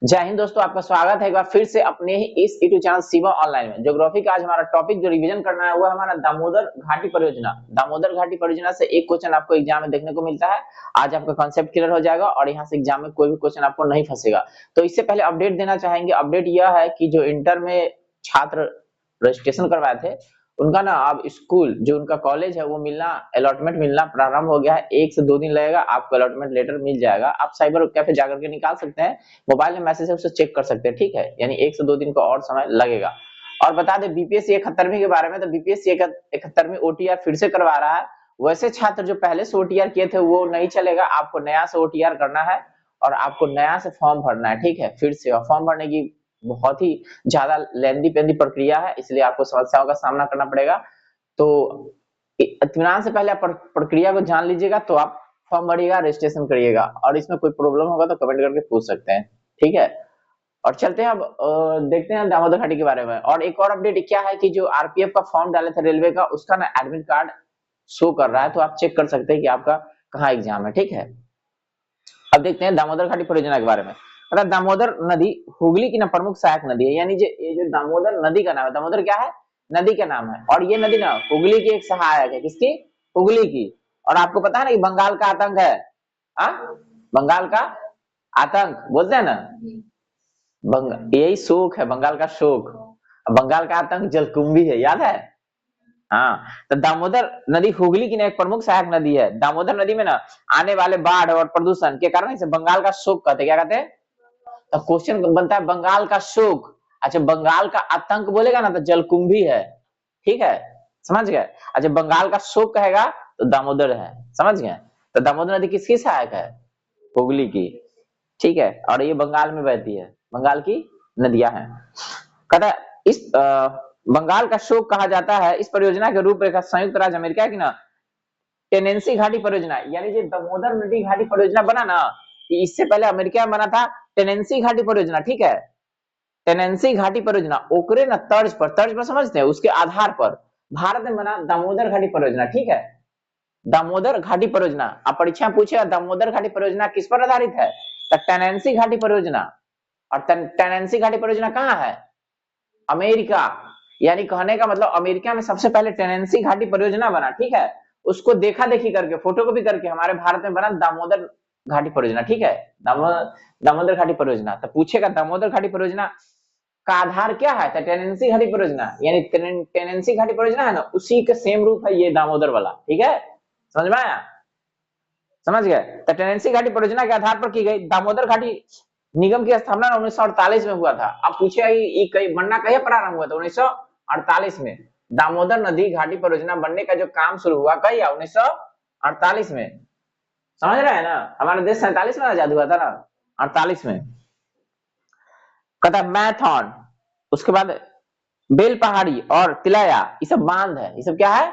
जय हिंद दोस्तों, आपका स्वागत है एक बार फिर से अपने ही इस यूट्यूब चैनल शिवा ऑनलाइन में। ज्योग्राफी का आज हमारा टॉपिक जो रिवीजन करना है वो है हमारा दामोदर घाटी परियोजना। दामोदर घाटी परियोजना से एक क्वेश्चन आपको एग्जाम में देखने को मिलता है। आज आपका कॉन्सेप्ट क्लियर हो जाएगा और यहाँ से एग्जाम में कोई भी क्वेश्चन आपको नहीं फंसेगा। तो इससे पहले अपडेट देना चाहेंगे। अपडेट यह है कि जो इंटर में छात्र रजिस्ट्रेशन करवाए थे उनका ना अब स्कूल जो उनका कॉलेज है वो मिलना, अलॉटमेंट मिलना प्रारंभ हो गया है। 1 से 2 दिन लगेगा, आपको अलॉटमेंट लेटर मिल जाएगा। आप साइबर कैफे जाकर के निकाल सकते हैं, मोबाइल में मैसेज है उसे चेक कर सकते हैं। ठीक है, यानी 1 से 2 दिन का और समय लगेगा। और बता दें बीपीएससी 71वीं के बारे में, तो बीपीएससी 71वीं ओटीआर फिर से करवा रहा है। वैसे छात्र जो पहले से ओटीआर किए थे वो नहीं चलेगा, आपको नया से ओटीआर करना है और आपको नया से फॉर्म भरना है। ठीक है, फिर से। और फॉर्म भरने की बहुत ही ज्यादा लेंदी पेंदी प्रक्रिया है, इसलिए आपको समस्याओं का सामना करना पड़ेगा। तो इत्मीनान से पहले आप प्रक्रिया को जान लीजिएगा, तो आप फॉर्म भरिएगा, रजिस्ट्रेशन करिएगा। और इसमें कोई प्रॉब्लम होगा तो कमेंट करके पूछ सकते हैं। ठीक है, और चलते हैं अब देखते हैं दामोदर घाटी के बारे में। और एक और अपडेट क्या है कि जो आरपीएफ का फॉर्म डाले थे रेलवे का, उसका ना एडमिट कार्ड शो कर रहा है, तो आप चेक कर सकते हैं कि आपका कहाँ एग्जाम है। ठीक है, अब देखते हैं दामोदर घाटी परियोजना के बारे में। मतलब दामोदर नदी हुगली की ना प्रमुख सहायक नदी है। यानी ये जो दामोदर नदी का नाम है, दामोदर क्या है? नदी का नाम है। और ये नदी ना हुगली की एक सहायक है। किसकी? हुगली की। और आपको पता है ना कि बंगाल का आतंक है। बंगाल का आतंक बोलते हैं ना, यही शोक है, बंगाल का शोक। बंगाल का आतंक जलकुंभी है, याद है? हाँ, तो दामोदर नदी हुगली की एक प्रमुख सहायक नदी है। दामोदर नदी में ना आने वाले बाढ़ और प्रदूषण के कारण इसे बंगाल का शोक कहते हैं। क्या कहते हैं? तो क्वेश्चन बनता है बंगाल का शोक। अच्छा, बंगाल का आतंक बोलेगा ना तो जलकुंभी है। ठीक है, समझ गए? अच्छा, बंगाल का शोक कहेगा तो दामोदर है। समझ गए? तो दामोदर नदी किसकी सहायक है? हुगली की। ठीक है, और ये बंगाल में बहती है, बंगाल की नदियां हैं। कहता है इस बंगाल का शोक कहा जाता है। इस परियोजना के रूपरेखा संयुक्त राज्य अमेरिका की ना टेनेंसी घाटी परियोजना, यानी जो दामोदर नदी घाटी परियोजना बना ना, इससे पहले अमेरिका में बना था टेनेंसी घाटी परियोजना। ठीक है, टेनेंसी घाटी परियोजना ओकरे ना तर्ज पर समझते हैं, उसके आधार पर भारत में बना दामोदर घाटी परियोजना। ठीक है, दामोदर घाटी परियोजना। अब परीक्षा में पूछेगा दामोदर घाटी परियोजना किस पर आधारित है, तो टेनेंसी घाटी परियोजना। और टेनेंसी घाटी परियोजना कहाँ है? अमेरिका। यानी कहने का मतलब अमेरिका में सबसे पहले टेनेंसी घाटी परियोजना बना। ठीक है, उसको देखा देखी करके, फोटो कॉपी करके हमारे भारत में बना दामोदर घाटी परियोजना। ठीक है, दामोदर घाटी परियोजना। तो पूछेगा दामोदर घाटी परियोजना का आधार क्या है, तो टेनेंसी घाटी परियोजना। यानी टेनेंसी घाटी परियोजना है ना, उसी का सेम रूप है ये दामोदर वाला। ठीक है, समझ में आया? समझ गए? तो टेनेंसी घाटी परियोजना के आधार पर की गई दामोदर घाटी निगम की स्थापना 1948 में हुआ था। अब पूछे ये बनना कहीं प्रारंभ हुआ था? 1948 में। दामोदर नदी घाटी परियोजना बनने का जो काम शुरू हुआ कहीं 1948 में। समझ रहे हैं ना? हमारा देश 47 में आजाद हुआ था ना, 48 में। कहता मैथन, उसके बाद बेल पहाड़ी और तिलैया, ये सब बांध है। ये सब क्या है?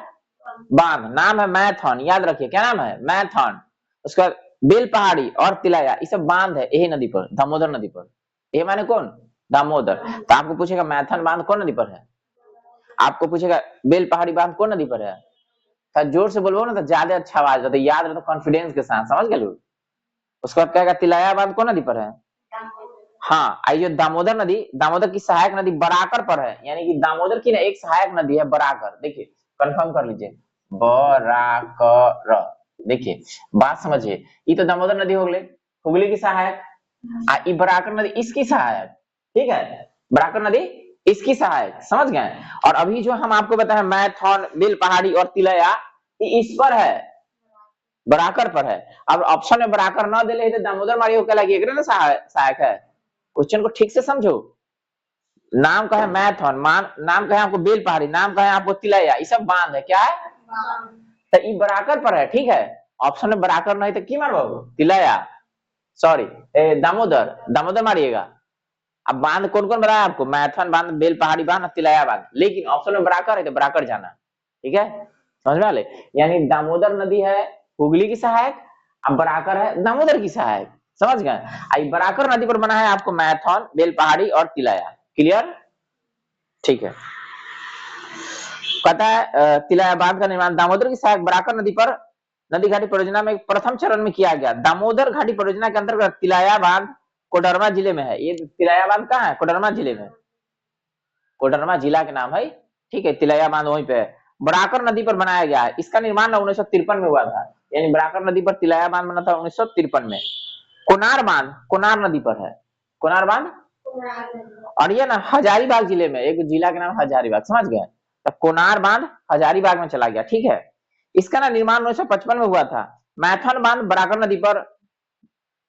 बांध। नाम है मैथन, याद रखिए क्या नाम है? मैथन। उसका बेल पहाड़ी और तिलैया, ये सब बांध है यही नदी पर, दामोदर नदी पर। ये माने कौन? दामोदर। तो आपको पूछेगा मैथन बांध कौन नदी पर है? आपको पूछेगा बेल पहाड़ी बांध कौन नदी पर है? तो जोर से बोलो ना तो ज्यादा अच्छा आवाज आता है, याद रहे तो कॉन्फिडेंस के साथ। समझ गए? उसके बाद कहेगा तिलैया बांध कौन नदी पर है? हाँ, आई जो दामोदर नदी, दामोदर की सहायक नदी बराकर पर है। यानी कि दामोदर की ना एक सहायक नदी है बराकर। देखिए, कंफर्म कर लीजिए, बराकर। देखिए, बात समझिए, ये तो दामोदर नदी हो गई हुगली की सहायक, ये बराकर नदी इसकी सहायक। ठीक है, बराकर नदी इसकी सहायक। समझ गए? और अभी जो हम आपको बताए मैथन, बेल पहाड़ी और तिलैया, ये इस पर है, बराकर पर है। अब ऑप्शन में बराकर ना दे तो दामोदर मारियो कहला कि एकरे ना सहायक है। क्वेश्चन को ठीक से समझो। नाम का है मैथन, नाम का है आपको बेल पहाड़ी, नाम का है आपको तिलैया, ये सब बांध है। क्या है? तो ये बराकर पर है। ठीक है, ऑप्शन में बराकर नहीं तो की मारो? तिलैया, सॉरी दामोदर, दामोदर मारिएगा। अब बांध कौन कौन बनाया आपको? मैथन बांध, बेल पहाड़ी बांध, तिलैया बांध। लेकिन ऑप्शन में बराकर है तो बराकर जाना। ठीक है, समझ में आले? यानी दामोदर नदी है हुगली की सहायक, अब बराकर है दामोदर की सहायक। समझ गए? बराकर नदी पर बना है आपको मैथन, बेल पहाड़ी और तिलैया। क्लियर? ठीक है, कहता है तिलैया बांध का निर्माण दामोदर की सहायक बराकर नदी पर नदी घाटी परियोजना में प्रथम चरण में किया गया। दामोदर घाटी परियोजना के अंतर्गत तिलैया बांध कोडरमा जिले में है। ये तिलैया बांध कहाँ है? कोडरमा जिले में, कोडरमा जिला के नाम है, ठीक है। तिलैया बांध वहीं पे है, बराकर नदी पर बनाया गया है। इसका निर्माण 1953 में हुआ था, यानी बराकर नदी पर तिलैया बांध बना था 1953 में। कोनार बांध कोनार नदी पर है, कोनार बांध। और ये ना हजारीबाग जिले में, एक जिला के नाम हजारीबाग, समझ गए? तो कोनार बांध हजारीबाग में चला गया, ठीक है। इसका ना निर्माण 1955 में हुआ था। मैथन बांध बराकर नदी पर,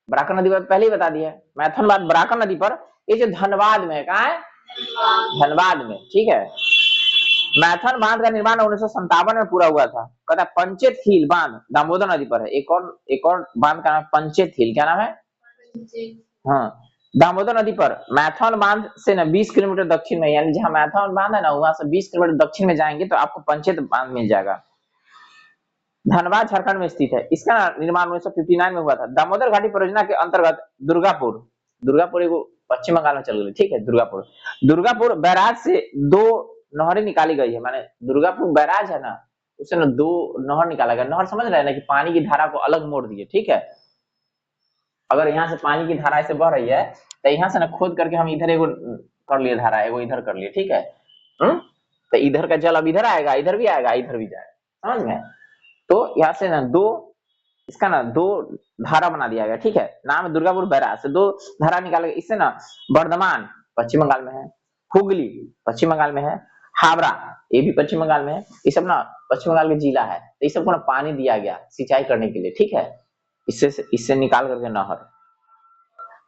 बराकर नदी पर पहले ही बता दिया। मैथन बांध बराकर नदी पर, ये जो धनबाद में है, कहाँ है? धनबाद में, ठीक है। मैथन बांध का निर्माण 1957 में पूरा हुआ था। कहता पंचेत हिल बांध दामोदर नदी पर है। एक और बांध का नाम पंचेत हिल, क्या नाम है? हाँ, दामोदर नदी पर। मैथन बांध से ना 20 किलोमीटर दक्षिण में, यानी जहां मैथन बांध है ना, वहां से 20 किलोमीटर दक्षिण में जाएंगे तो आपको पंचेत बांध मिल जाएगा। धनबाद झारखंड में स्थित है। इसका निर्माण 1959 में हुआ था। दामोदर घाटी परियोजना के अंतर्गत दुर्गापुर, दुर्गापुर एगो पश्चिम बंगाल में चल गई, ठीक है। दुर्गापुर, दुर्गापुर बैराज से 2 नहरें निकाली गई है। माने दुर्गापुर बैराज है ना, उससे ना 2 नहर निकाला गया। नहर समझ रहे हैं ना, कि पानी की धारा को अलग मोड़ दिए, ठीक है। अगर यहाँ से पानी की धारा ऐसे बह रही है तो यहाँ से ना खोद करके हम इधर एगो कर लिए धारा, एगो इधर कर लिए, ठीक है। तो इधर का जल अब इधर आएगा, इधर भी आएगा, इधर भी जाएगा, समझ गए? तो यहाँ से ना 2, इसका ना 2 धारा बना दिया गया, ठीक है। नाम है दुर्गापुर बैराज से 2 धारा निकाले गए। इससे ना बर्धमान पश्चिम बंगाल में है, हुगली पश्चिम बंगाल में है, हावड़ा ये भी पश्चिम बंगाल में है। ये सब ना पश्चिम बंगाल के जिला है। तो ये सबको ना पानी दिया गया सिंचाई करने के लिए, ठीक है। इससे निकाल करके नहर।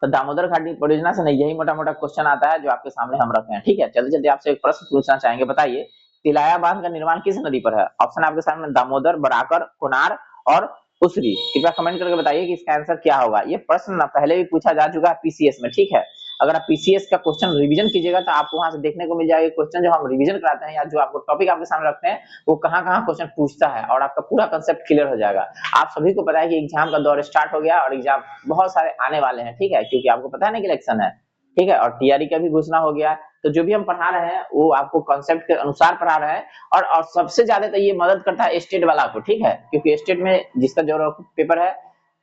तो दामोदर घाटी परियोजना से ना यही मोटा मोटा क्वेश्चन आता है जो आपके सामने हम रखे हैं, ठीक है। जल्दी जल्दी आपसे एक प्रश्न पूछना चाहेंगे, बताइए तिलाया बांध का निर्माण किस नदी पर है? ऑप्शन आपके सामने दामोदर, बराकर, कोनार और उसरी। कृपया कमेंट करके बताइए कि इसका आंसर क्या होगा। ये प्रश्न ना पहले भी पूछा जा चुका है पीसीएस में, ठीक है। अगर आप पीसीएस का क्वेश्चन रिवीजन कीजिएगा तो आपको वहां से देखने को मिल जाएगा क्वेश्चन जो हम रिवीजन कराते हैं या जो आपको टॉपिक आपके सामने रखते हैं वो कहाँ कहाँ क्वेश्चन पूछता है, और आपका पूरा कंसेप्ट क्लियर हो जाएगा। आप सभी को पता है कि एग्जाम का दौर स्टार्ट हो गया और एग्जाम बहुत सारे आने वाले हैं, ठीक है, क्योंकि आपको पता है ना कि इलेक्शन है, ठीक है, और टीआरई का भी घोषणा हो गया। तो जो भी हम पढ़ा रहे हैं वो आपको कॉन्सेप्ट के अनुसार पढ़ा रहे हैं, और सबसे ज्यादा तो ये मदद करता है स्टेट वाला को, ठीक है, क्योंकि स्टेट में जिसका जो पेपर है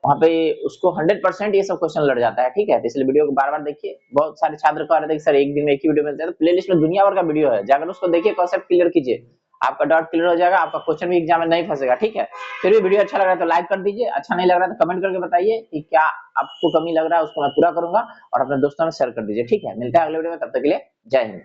वहां पे उसको 100% ये सब क्वेश्चन लड़ जाता है, ठीक है। तो इसलिए वीडियो को बार बार देखिए। बहुत सारे छात्र कह रहे थे कि सर एक दिन में एक ही वीडियो मिलता है, तो प्लेलिस्ट में दुनिया भर का वीडियो है, जाकर उसको देखिए, कॉन्सेप्ट क्लियर कीजिए, आपका डाउट क्लियर हो जाएगा, आपका क्वेश्चन भी एग्जाम में नहीं फंसेगा, ठीक है। फिर भी वीडियो अच्छा लग रहा है तो लाइक कर दीजिए, अच्छा नहीं लग रहा है तो कमेंट करके बताइए कि क्या आपको कमी लग रहा है, उसको मैं पूरा करूंगा, और अपने दोस्तों में शेयर कर दीजिए, ठीक है। मिलता है अगले वीडियो में, तब तक के लिए जय हिंद।